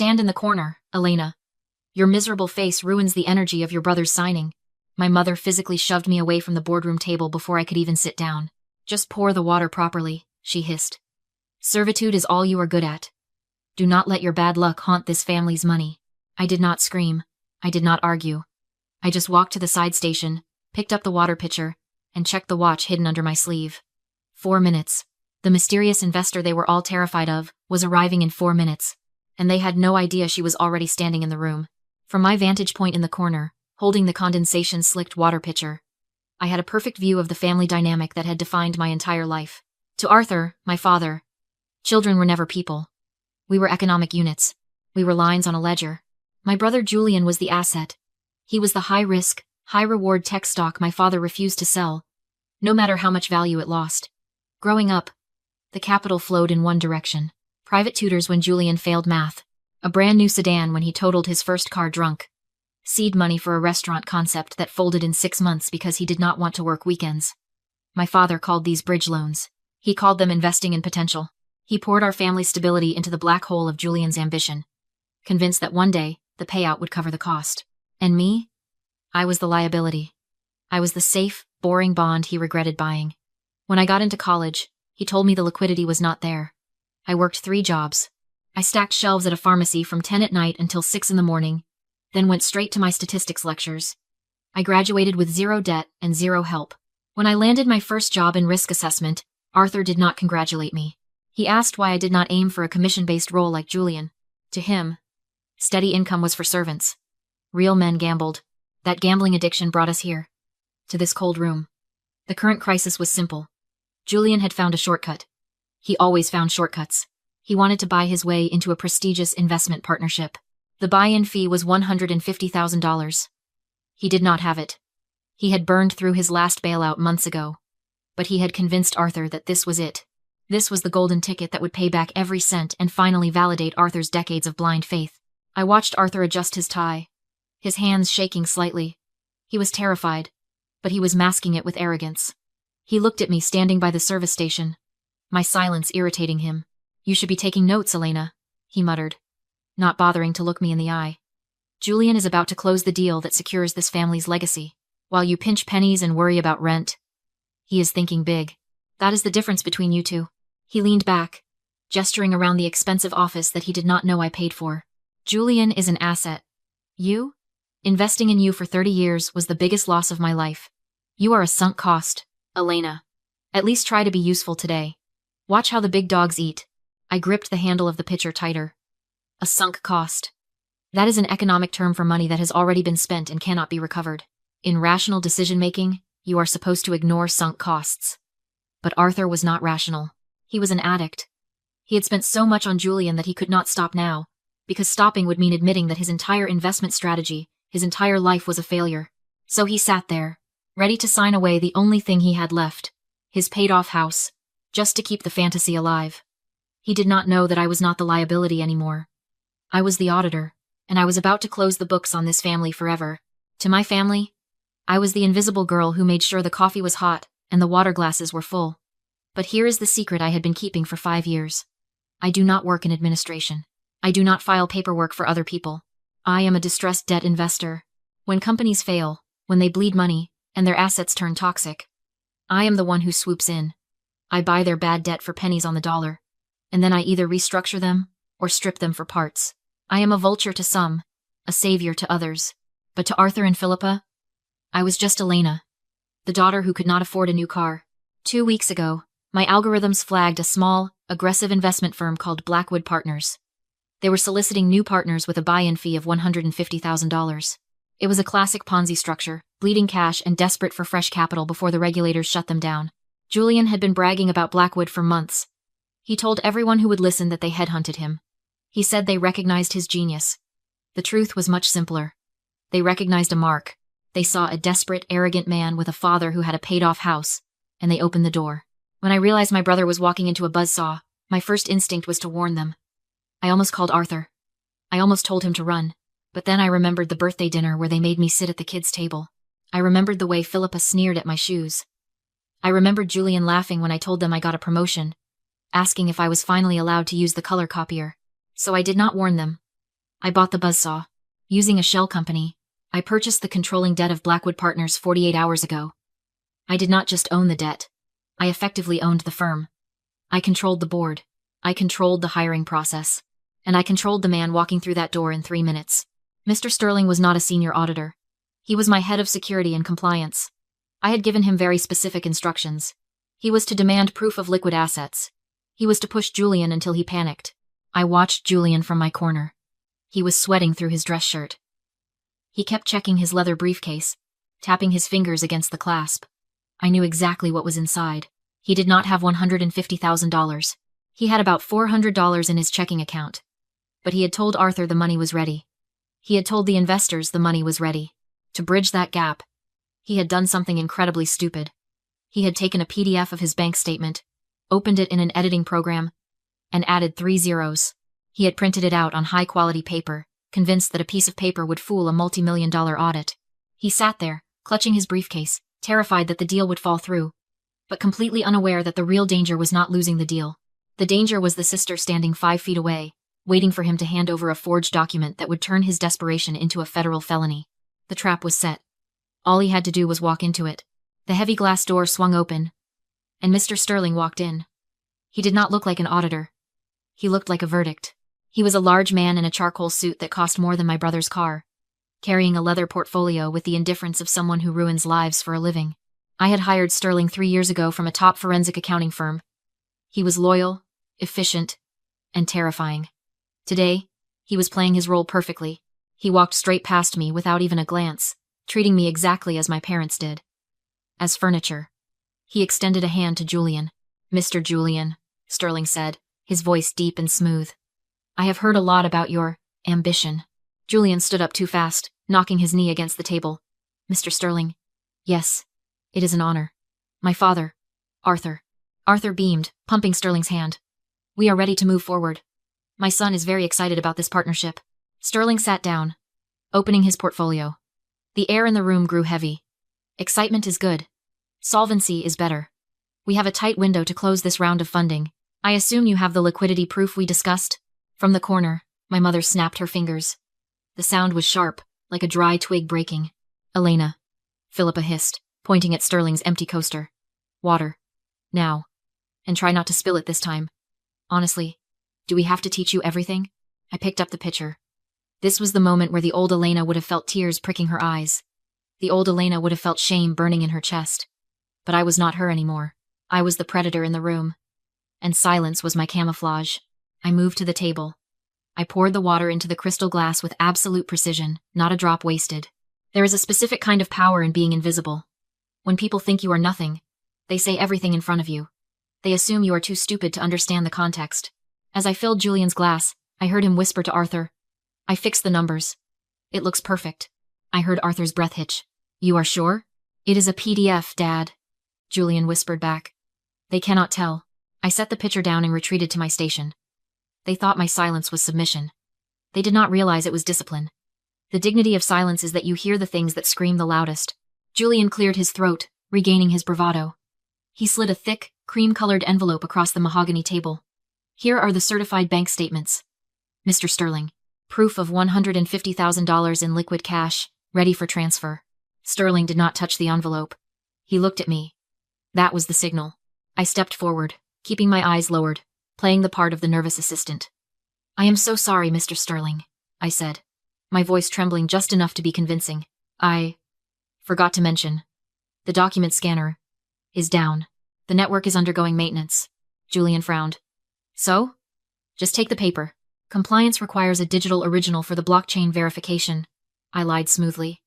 Stand in the corner, Elena. Your miserable face ruins the energy of your brother's signing. My mother physically shoved me away from the boardroom table before I could even sit down. Just pour the water properly, she hissed. Servitude is all you are good at. Do not let your bad luck haunt this family's money. I did not scream. I did not argue. I just walked to the side station, picked up the water pitcher, and checked the watch hidden under my sleeve. 4 minutes. The mysterious investor they were all terrified of was arriving in 4 minutes, and they had no idea she was already standing in the room. From my vantage point in the corner, holding the condensation-slicked water pitcher, I had a perfect view of the family dynamic that had defined my entire life. To Arthur, my father, children were never people. We were economic units. We were lines on a ledger. My brother Julian was the asset. He was the high-risk, high-reward tech stock my father refused to sell, no matter how much value it lost. Growing up, the capital flowed in one direction. Private tutors when Julian failed math, a brand new sedan when he totaled his first car drunk, seed money for a restaurant concept that folded in 6 months because he did not want to work weekends. My father called these bridge loans. He called them investing in potential. He poured our family's stability into the black hole of Julian's ambition, convinced that one day, the payout would cover the cost. And me? I was the liability. I was the safe, boring bond he regretted buying. When I got into college, he told me the liquidity was not there. I worked 3 jobs. I stacked shelves at a pharmacy from 10 at night until 6 in the morning, then went straight to my statistics lectures. I graduated with 0 debt and 0 help. When I landed my first job in risk assessment, Arthur did not congratulate me. He asked why I did not aim for a commission-based role like Julian. To him, steady income was for servants. Real men gambled. That gambling addiction brought us here, to this cold room. The current crisis was simple. Julian had found a shortcut. He always found shortcuts. He wanted to buy his way into a prestigious investment partnership. The buy-in fee was $150,000. He did not have it. He had burned through his last bailout months ago. But he had convinced Arthur that this was it. This was the golden ticket that would pay back every cent and finally validate Arthur's decades of blind faith. I watched Arthur adjust his tie, his hands shaking slightly. He was terrified, but he was masking it with arrogance. He looked at me standing by the service station, my silence irritating him. You should be taking notes, Elena, he muttered, not bothering to look me in the eye. Julian is about to close the deal that secures this family's legacy, while you pinch pennies and worry about rent. He is thinking big. That is the difference between you two. He leaned back, gesturing around the expensive office that he did not know I paid for. Julian is an asset. You? Investing in you for 30 years was the biggest loss of my life. You are a sunk cost, Elena. At least try to be useful today. Watch how the big dogs eat. I gripped the handle of the pitcher tighter. A sunk cost. That is an economic term for money that has already been spent and cannot be recovered. In rational decision-making, you are supposed to ignore sunk costs. But Arthur was not rational. He was an addict. He had spent so much on Julian that he could not stop now, because stopping would mean admitting that his entire investment strategy, his entire life was a failure. So he sat there, ready to sign away the only thing he had left, his paid-off house, just to keep the fantasy alive. He did not know that I was not the liability anymore. I was the auditor, and I was about to close the books on this family forever. To my family, I was the invisible girl who made sure the coffee was hot and the water glasses were full. But here is the secret I had been keeping for 5 years. I do not work in administration. I do not file paperwork for other people. I am a distressed debt investor. When companies fail, when they bleed money, and their assets turn toxic, I am the one who swoops in. I buy their bad debt for pennies on the dollar, and then I either restructure them or strip them for parts. I am a vulture to some, a savior to others. But to Arthur and Philippa, I was just Elena, the daughter who could not afford a new car. 2 weeks ago, my algorithms flagged a small, aggressive investment firm called Blackwood Partners. They were soliciting new partners with a buy-in fee of $150,000. It was a classic Ponzi structure, bleeding cash and desperate for fresh capital before the regulators shut them down. Julian had been bragging about Blackwood for months. He told everyone who would listen that they headhunted him. He said they recognized his genius. The truth was much simpler. They recognized a mark. They saw a desperate, arrogant man with a father who had a paid-off house, and they opened the door. When I realized my brother was walking into a buzzsaw, my first instinct was to warn them. I almost called Arthur. I almost told him to run. But then I remembered the birthday dinner where they made me sit at the kids' table. I remembered the way Philippa sneered at my shoes. I remembered Julian laughing when I told them I got a promotion, asking if I was finally allowed to use the color copier. So I did not warn them. I bought the buzzsaw. Using a shell company, I purchased the controlling debt of Blackwood Partners 48 hours ago. I did not just own the debt. I effectively owned the firm. I controlled the board. I controlled the hiring process. And I controlled the man walking through that door in 3 minutes. Mr. Sterling was not a senior auditor. He was my head of security and compliance. I had given him very specific instructions. He was to demand proof of liquid assets. He was to push Julian until he panicked. I watched Julian from my corner. He was sweating through his dress shirt. He kept checking his leather briefcase, tapping his fingers against the clasp. I knew exactly what was inside. He did not have $150,000. He had about $400 in his checking account. But he had told Arthur the money was ready. He had told the investors the money was ready. To bridge that gap, he had done something incredibly stupid. He had taken a PDF of his bank statement, opened it in an editing program, and added 3 zeros. He had printed it out on high-quality paper, convinced that a piece of paper would fool a multi-million-dollar audit. He sat there, clutching his briefcase, terrified that the deal would fall through, but completely unaware that the real danger was not losing the deal. The danger was the sister standing 5 feet away, waiting for him to hand over a forged document that would turn his desperation into a federal felony. The trap was set. All he had to do was walk into it. The heavy glass door swung open, and Mr. Sterling walked in. He did not look like an auditor. He looked like a verdict. He was a large man in a charcoal suit that cost more than my brother's car, carrying a leather portfolio with the indifference of someone who ruins lives for a living. I had hired Sterling 3 years ago from a top forensic accounting firm. He was loyal, efficient, and terrifying. Today, he was playing his role perfectly. He walked straight past me without even a glance, treating me exactly as my parents did. As furniture. He extended a hand to Julian. "Mr. Julian," Sterling said, his voice deep and smooth. "I have heard a lot about your ambition." Julian stood up too fast, knocking his knee against the table. "Mr. Sterling, yes, it is an honor. My father, Arthur." Arthur beamed, pumping Sterling's hand. "We are ready to move forward. My son is very excited about this partnership." Sterling sat down, opening his portfolio. The air in the room grew heavy. Excitement is good. Solvency is better. We have a tight window to close this round of funding. I assume you have the liquidity proof we discussed? From the corner, my mother snapped her fingers. The sound was sharp, like a dry twig breaking. "Elena," Philippa hissed, pointing at Sterling's empty coaster. "Water. Now. And try not to spill it this time. Honestly, do we have to teach you everything?" I picked up the pitcher. This was the moment where the old Elena would have felt tears pricking her eyes. The old Elena would have felt shame burning in her chest. But I was not her anymore. I was the predator in the room. And silence was my camouflage. I moved to the table. I poured the water into the crystal glass with absolute precision, not a drop wasted. There is a specific kind of power in being invisible. When people think you are nothing, they say everything in front of you. They assume you are too stupid to understand the context. As I filled Julian's glass, I heard him whisper to Arthur, "I fixed the numbers. It looks perfect." I heard Arthur's breath hitch. "You are sure?" "It is a PDF, Dad," Julian whispered back. "They cannot tell." I set the pitcher down and retreated to my station. They thought my silence was submission. They did not realize it was discipline. The dignity of silence is that you hear the things that scream the loudest. Julian cleared his throat, regaining his bravado. He slid a thick, cream-colored envelope across the mahogany table. "Here are the certified bank statements. Mr. Sterling. Proof of $150,000 in liquid cash, ready for transfer." Sterling did not touch the envelope. He looked at me. That was the signal. I stepped forward, keeping my eyes lowered, playing the part of the nervous assistant. "I am so sorry, Mr. Sterling," I said, my voice trembling just enough to be convincing. "I forgot to mention. The document scanner is down. The network is undergoing maintenance." Julian frowned. "So? Just take the paper. Compliance requires a digital original for the blockchain verification." I lied smoothly.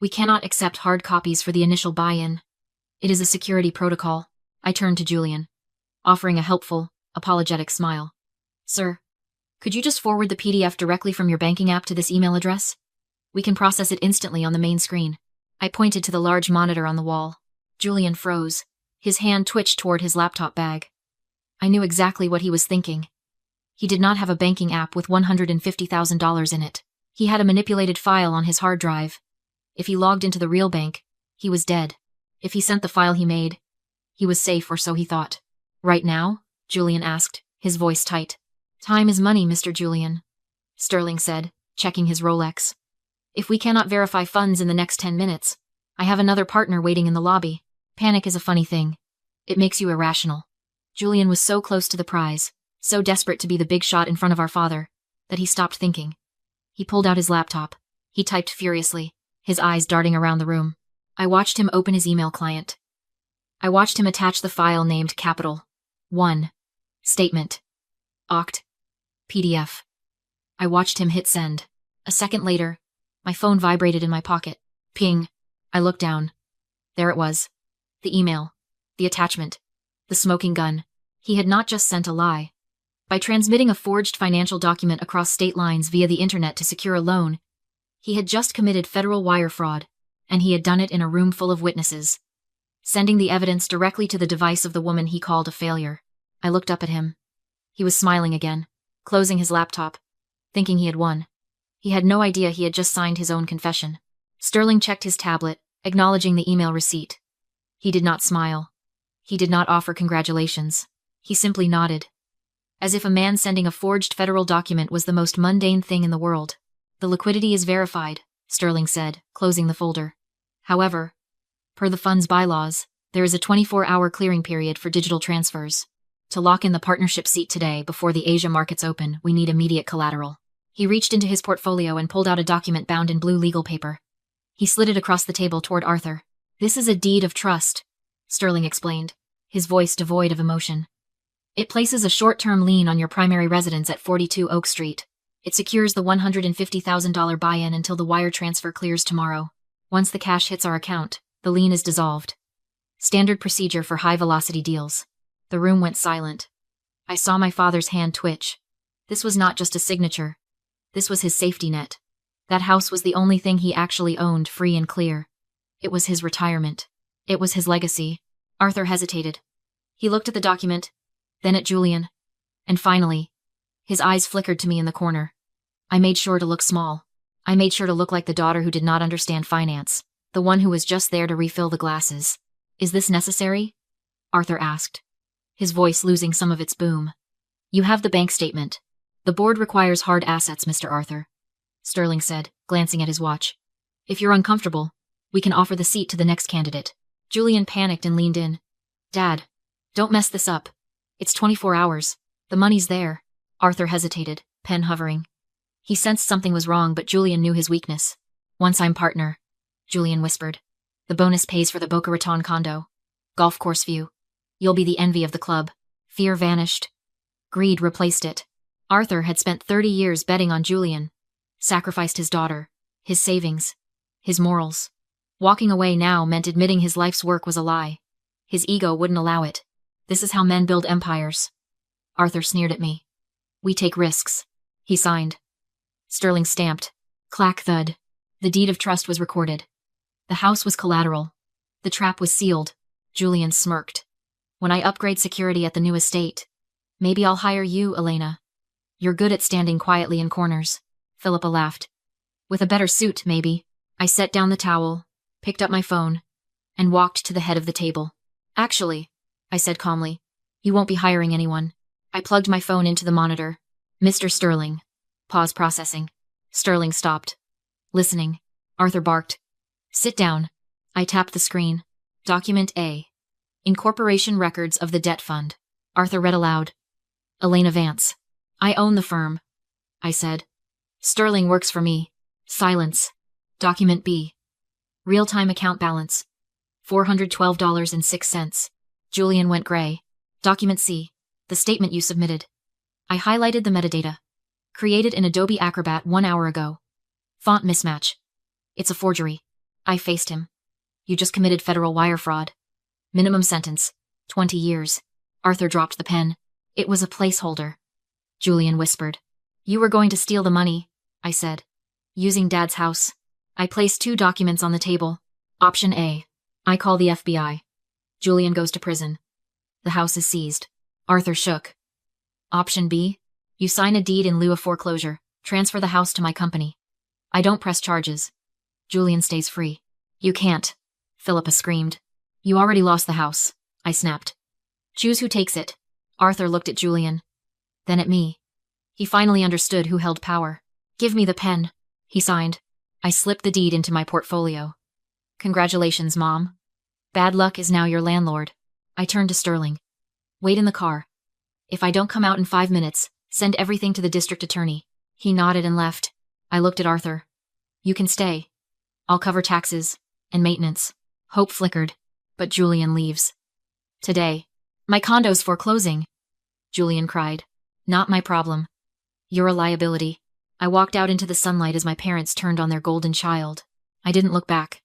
"We cannot accept hard copies for the initial buy-in. It is a security protocol." I turned to Julian, offering a helpful, apologetic smile. "Sir, could you just forward the PDF directly from your banking app to this email address? We can process it instantly on the main screen." I pointed to the large monitor on the wall. Julian froze. His hand twitched toward his laptop bag. I knew exactly what he was thinking. He did not have a banking app with $150,000 in it. He had a manipulated file on his hard drive. If he logged into the real bank, he was dead. If he sent the file he made, he was safe, or so he thought. "Right now?" Julian asked, his voice tight. "Time is money, Mr. Julian," Sterling said, checking his Rolex. If we cannot verify funds in the next 10 minutes, I have another partner waiting in the lobby. Panic is a funny thing. It makes you irrational. Julian was so close to the prize, so desperate to be the big shot in front of our father, that he stopped thinking. He pulled out his laptop. He typed furiously, his eyes darting around the room. I watched him open his email client. I watched him attach the file named Capital 1. Statement. Oct. PDF. I watched him hit send. A second later, my phone vibrated in my pocket. Ping. I looked down. There it was. The email. The attachment. The smoking gun. He had not just sent a lie. By transmitting a forged financial document across state lines via the internet to secure a loan, he had just committed federal wire fraud, and he had done it in a room full of witnesses, sending the evidence directly to the device of the woman he called a failure. I looked up at him. He was smiling again, closing his laptop, thinking he had won. He had no idea he had just signed his own confession. Sterling checked his tablet, acknowledging the email receipt. He did not smile. He did not offer congratulations. He simply nodded. As if a man sending a forged federal document was the most mundane thing in the world. The liquidity is verified, Sterling said, closing the folder. However, per the fund's bylaws, there is a 24-hour clearing period for digital transfers. To lock in the partnership seat today before the Asia markets open, we need immediate collateral. He reached into his portfolio and pulled out a document bound in blue legal paper. He slid it across the table toward Arthur. This is a deed of trust, Sterling explained, his voice devoid of emotion. It places a short-term lien on your primary residence at 42 Oak Street. It secures the $150,000 buy-in until the wire transfer clears tomorrow. Once the cash hits our account, the lien is dissolved. Standard procedure for high-velocity deals. The room went silent. I saw my father's hand twitch. This was not just a signature. This was his safety net. That house was the only thing he actually owned, free and clear. It was his retirement. It was his legacy. Arthur hesitated. He looked at the document, then at Julian, and finally, his eyes flickered to me in the corner. I made sure to look small. I made sure to look like the daughter who did not understand finance, the one who was just there to refill the glasses. Is this necessary? Arthur asked, his voice losing some of its boom. You have the bank statement. The board requires hard assets, Mr. Arthur, Sterling said, glancing at his watch. If you're uncomfortable, we can offer the seat to the next candidate. Julian panicked and leaned in. Dad, don't mess this up. It's 24 hours. The money's there. Arthur hesitated, pen hovering. He sensed something was wrong, but Julian knew his weakness. Once I'm partner, Julian whispered. The bonus pays for the Boca Raton condo. Golf course view. You'll be the envy of the club. Fear vanished. Greed replaced it. Arthur had spent 30 years betting on Julian. Sacrificed his daughter, his savings, his morals. Walking away now meant admitting his life's work was a lie. His ego wouldn't allow it. This is how men build empires. Arthur sneered at me. We take risks. He signed. Sterling stamped. Clack thud. The deed of trust was recorded. The house was collateral. The trap was sealed. Julian smirked. When I upgrade security at the new estate, maybe I'll hire you, Elena. You're good at standing quietly in corners. Philippa laughed. With a better suit, maybe. I set down the towel, picked up my phone, and walked to the head of the table. Actually, I said calmly, you won't be hiring anyone. I plugged my phone into the monitor. Mr. Sterling. Pause processing. Sterling stopped. Listening. Arthur barked. Sit down. I tapped the screen. Document A. Incorporation records of the debt fund. Arthur read aloud. Elena Vance. I own the firm. I said. Sterling works for me. Silence. Document B. Real-time account balance. $412.06. Julian went gray. Document C. The statement you submitted. I highlighted the metadata. Created in Adobe Acrobat 1 hour ago. Font mismatch. It's a forgery. I faced him. You just committed federal wire fraud. Minimum sentence. 20 years. Arthur dropped the pen. It was a placeholder. Julian whispered. You were going to steal the money, I said. Using Dad's house. I placed 2 documents on the table. Option A. I call the FBI. Julian goes to prison. The house is seized. Arthur shook. Option B. You sign a deed in lieu of foreclosure. Transfer the house to my company. I don't press charges. Julian stays free. You can't. Philippa screamed. You already lost the house. I snapped. Choose who takes it. Arthur looked at Julian. Then at me. He finally understood who held power. Give me the pen, he signed. I slipped the deed into my portfolio. Congratulations, Mom. Bad luck is now your landlord. I turned to Sterling. Wait in the car. If I don't come out in 5 minutes, send everything to the district attorney. He nodded and left. I looked at Arthur. You can stay. I'll cover taxes and maintenance. Hope flickered, but Julian leaves. Today. My condo's foreclosing. Julian cried. Not my problem. You're a liability. I walked out into the sunlight as my parents turned on their golden child. I didn't look back.